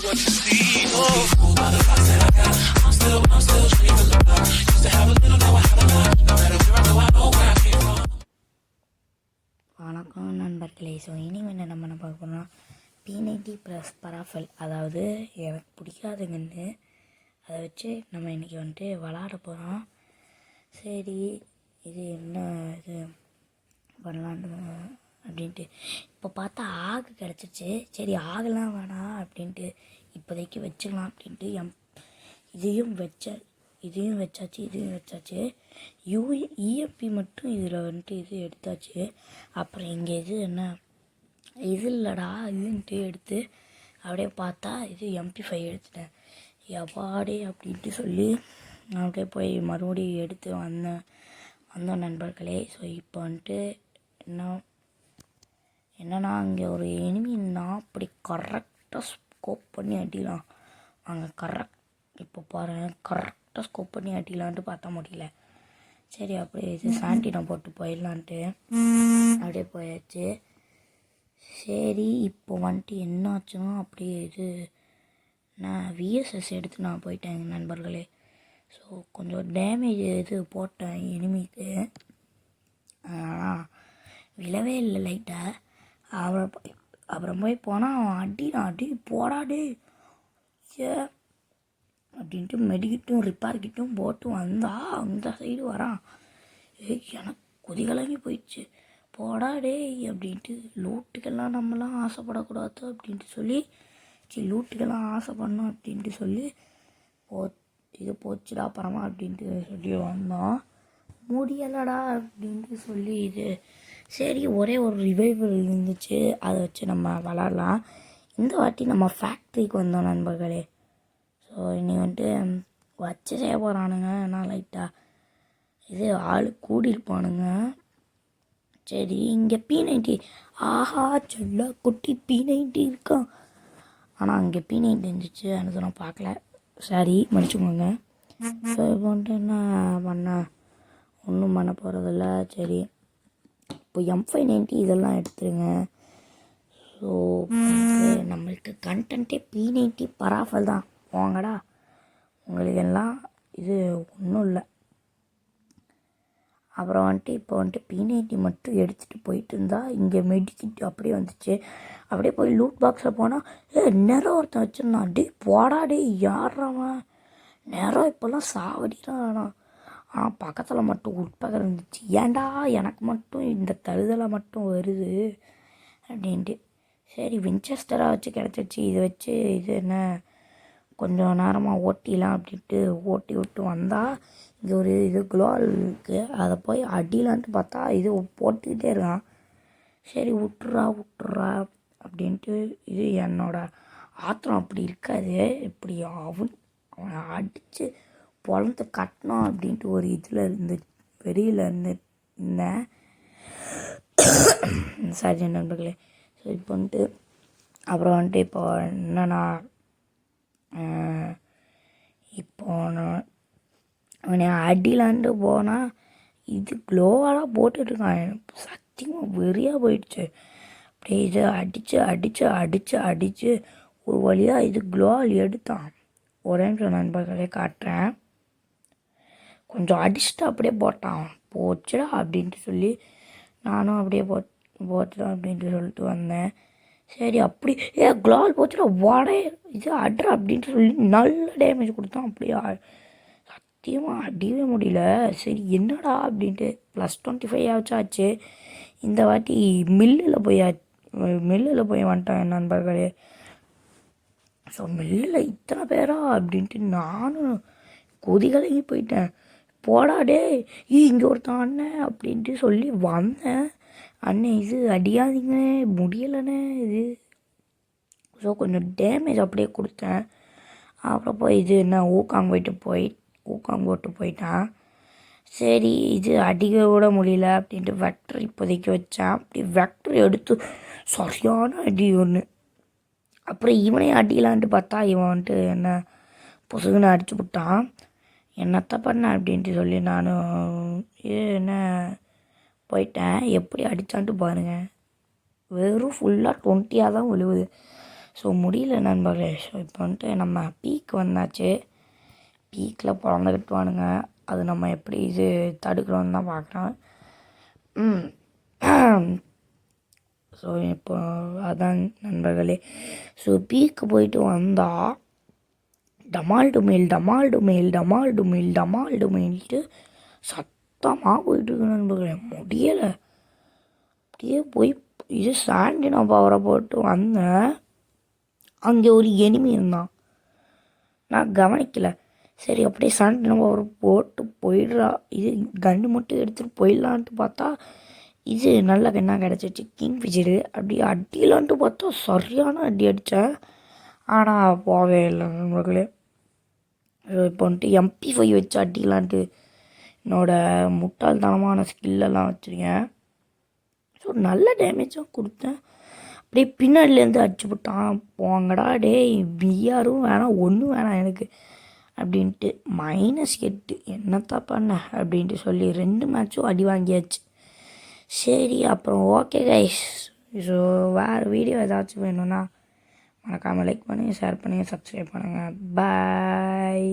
what you see. Oh, fooled by the thoughts that I got. I'm still dreaming the love. Used to have a little, now I have a lot. No matter where I go, I know where I came from. வணக்கம் நண்பர்களே. So இனிமேல் என்ன நம்ம பார்க்க போகிறோம்னா P90 plus பராஃபல், அதாவது எனக்கு பிடிக்காதுங்கன்னு அதை வச்சு நம்ம இன்றைக்கி வந்துட்டு விளாட போகிறோம். சரி, இது என்ன இது பண்ணலான்னு அப்படின்ட்டு இப்போ பார்த்தா ஆகு கிடச்சிச்சு. சரி, ஆகலாம் வேணாம் அப்படின்ட்டு இப்போதைக்கு வச்சுக்கலாம் அப்படின்ட்டு இதையும் வச்சாச்சு. இஎம்பி மட்டும் இதில் வந்துட்டு இது எடுத்தாச்சு. அப்புறம் இங்கே இது என்ன இது இல்லைடா இதுன்ட்டு எடுத்து அப்படியே பார்த்தா இது MP5 எடுத்துட்டேன். எப்பாடே அப்படின்ட்டு சொல்லி நான் அப்படியே போய் மறுபடியும் எடுத்து வந்தோம் நண்பர்களே. ஸோ இப்போ வந்துட்டு என்னன்னா அங்கே ஒரு எனிமின்னா அப்படி கரெக்டாக ஸ்கோப் பண்ணி அடிக்கலாம். அங்கே இப்போ பாருங்கள், கரெக்டாக ஸ்கோப் பண்ணி அடிக்கலான்ட்டு பார்த்தா முடியல. சரி, அப்படியே இது சாண்டினை போட்டு போயிடலான்ட்டு அப்படியே போயாச்சு. சரி, இப்போ வந்துட்டு என்ன ஆச்சுன்னா அப்படியே இது நான் VSS எடுத்து நான் போயிட்டேன் நண்பர்களே. ஸோ கொஞ்சம் டேமேஜ் இது போட்டேன் எனிமிக்கு, ஆனால் விழவே இல்லை லைட்டாக. அப்புறம் போய் போனால் அவன் அடி போடாடே அப்படின்ட்டு மெடிக்கிட்டும் ரிப்பேர்கிட்டும் போட்டு வந்தால் அந்த சைடு வரான். எனக்கு குதிகலங்கி போயிடுச்சு. போடாடே அப்படின்ட்டு லூட்டுக்கெல்லாம் நம்மலாம் ஆசைப்படக்கூடாது அப்படின்ட்டு சொல்லி லூட்டுக்கெல்லாம் ஆசைப்படணும் அப்படின்ட்டு சொல்லி இது போச்சுடா அப்புறமா அப்படின்ட்டு சொல்லி வந்தோம். முடியலடா அப்படின்ட்டு சொல்லி இது சரி ஒரே ஒரு ரிவைவல் இருந்துச்சு, அதை வச்சு நம்ம விளாட்லாம். இந்த வாட்டி நம்ம ஃபேக்ட்ரிக்கு வந்தோம் நண்பர்களே. ஸோ இன்னைக்கு வந்துட்டு வச்சு செய்ய போகிறானுங்க. நான் லைட்டாக இது ஆள் கூடியிருப்பானுங்க. சரி, இங்கே P90 ஆஹா சொல்ல குட்டி P90 இருக்கான். ஆனால் அங்கே P90 இருந்துச்சு, அது நான் பார்க்கல. சரி, மன்னிச்சுக்கோங்க. ஸோ இப்போ வந்துட்டு என்ன ஒன்றும் பண்ண போகிறதில்ல. சரி, இப்போ M590 இதெல்லாம் எடுத்துருங்க. ஸோ நம்மளுக்கு கண்டென்ட்டே P90 பராஃபல் தான். வாங்கடா, உங்களுக்கு எல்லாம் இது ஒன்றும் இல்லை. அப்புறம் வந்துட்டு இப்போ வந்துட்டு P90 மட்டும் எடுத்துகிட்டு போயிட்டு இருந்தால் இங்கே மெடிக்கிட்டு அப்படியே வந்துச்சு. அப்படியே போய் லூட் பாக்ஸில் போனால் நேரம் ஒருத்தன் வச்சுருந்தான். போடாடே யாராவன் நேரம் இப்போல்லாம் சாவடிதான். ஆனால் பக்கத்தில் மட்டும் உட்பக்கம் இருந்துச்சு. ஏன்டா எனக்கு மட்டும் இந்த தழுதலை மட்டும் வருது அப்படின்ட்டு சரி வின்செஸ்டராக வச்சு கிடச்சிச்சு. இதை வச்சு இது என்ன கொஞ்சம் நேரமாக ஓட்டிலாம் அப்படின்ட்டு ஓட்டி விட்டு வந்தால் இங்கே ஒரு இது குளோல் இருக்குது, அதை போய் அடிலான்ட்டு பார்த்தா இது போட்டுக்கிட்டே இருக்கான். சரி விட்டுறா அப்படின்ட்டு இது என்னோடய ஆத்திரம் அப்படி இருக்காது. இப்படி அவனை அடித்து பொழந்து கட்டணும் அப்படின்ட்டு ஒரு இதில் வெளியில் இருந்தேன். சரி நண்பர்களே. ஸோ இப்போ வந்துட்டு அப்புறம் வந்துட்டு இப்போ என்னன்னா இப்போ அவனை அடிலான்ட்டு போனால் இது க்ளோவாலாம் போட்டுட்ருக்கான். எனக்கு சத்தியமாக வெறியாக போயிடுச்சு. அப்படியே இது அடித்து ஒரு வழியாக இது க்ளோவால் எடுத்தான். ஒரே நிமிஷம் நண்பர்களே காட்டுறேன். கொஞ்சம் அடிச்சுட்டு அப்படியே போட்டான். போச்சுடா அப்படின்ட்டு சொல்லி நானும் அப்படியே போட்டுதான் அப்படின்ட்டு சொல்லிட்டு வந்தேன். சரி, அப்படி க்ளோவால் போச்சுடா வாடே இது அட்ரா அப்படின்ட்டு சொல்லி நல்ல டேமேஜ் கொடுத்தான். அப்படியே சத்தியமாக அடியவே முடியல. சரி என்னடா அப்படின்ட்டு +25 ஆச்சு. இந்த வாட்டி மில்லில் போய் வந்துட்டான் நண்பர்களே. ஸோ மில்லில் இத்தனை பேரா அப்படின்ட்டு நானும் கொதிகலங்கி போயிட்டேன். போடாடே இங்கே ஒருத்தன் அண்ணன் அப்படின்ட்டு சொல்லி வந்தேன். அண்ணன் இது அடியாதீங்க முடியலைண்ணே இது. ஸோ கொஞ்சம் டேமேஜ் அப்படியே கொடுத்தேன். அப்புறம் போய் இது என்ன ஊக்காங் போட்டு போயிட்டான். சரி, இது அடிக்க விட முடியல அப்படின்ட்டு வெக்டர் இப்போதைக்கு வச்சேன். அப்படி வெக்டர் எடுத்து சரியான அடி ஒன்று. அப்புறம் இவனே அடிக்கலான்ட்டு பார்த்தா இவன் வந்துட்டு என்ன பொசுகுன்னு அடிச்சு விட்டான். என்னத்த பண்ண அப்படின்ட்டு சொல்லி நானும் என்ன போயிட்டேன். எப்படி அடித்தான்ட்டு பாருங்கள், வெறும் ஃபுல்லாக 20 தான் விழுவுது. ஸோ முடியல நண்பர்களே. ஸோ இப்போ வந்துட்டு நம்ம பீக் வந்தாச்சு. பீக்கில் பிறந்துக்கிட்டுவானுங்க. அது நம்ம எப்படி இது தடுக்கிறோன்னு தான் பார்க்குறோம். ஸோ இப்போ அதான் நண்பர்களே. ஸோ பீக்கு போயிட்டு வந்தால் டமால் டுமேல் டமால் டுமேல் டமால் டுமேல் டமால் டுமேல்ட்டு சத்தமாக போயிட்டுருக்கு நண்பர்களே. முடியலை. அப்படியே போய் இது சாண்டினா பவரை போட்டு வந்தேன். அங்கே ஒரு எனிமி இருந்தான், நான் கவனிக்கலை. சரி அப்படியே சாண்டினா பவர் போட்டு போயிடுறா, இது கன்று மட்டும் எடுத்துகிட்டு போயிடலான்ட்டு பார்த்தா இது நல்ல கண்ணாக கிடச்சிச்சு, கிங் ஃபிஷரு. அப்படி அடிலான்ட்டு பார்த்தா சரியான அடி அடித்தேன், ஆனால் போகவே இல்லை நண்பர்களே. இப்போ வந்துட்டு MP5 வச்சு அடிக்கலான்ட்டு என்னோடய முட்டாள்தனமான ஸ்கில்லெல்லாம் வச்சுருக்கேன். ஸோ நல்ல டேமேஜும் கொடுத்தேன். அப்படியே பின்னாடிலேருந்து அடிச்சு விட்டான். போங்கடா டேய், பிஆரும் வேணாம் ஒன்றும் வேணாம் எனக்கு அப்படின்ட்டு. -8 என்னத்தான் பண்ண அப்படின்ட்டு சொல்லி 2 மேட்சும் அடி வாங்கியாச்சு. சரி அப்புறம் ஓகே கைஸ். ஸோ வேறு வீடியோ ஏதாச்சும் வேணும்னா மறக்காமல் லைக் பண்ணுங்கள், ஷேர் பண்ணுங்கள், சப்ஸ்கிரைப் பண்ணுங்கள். பாய்.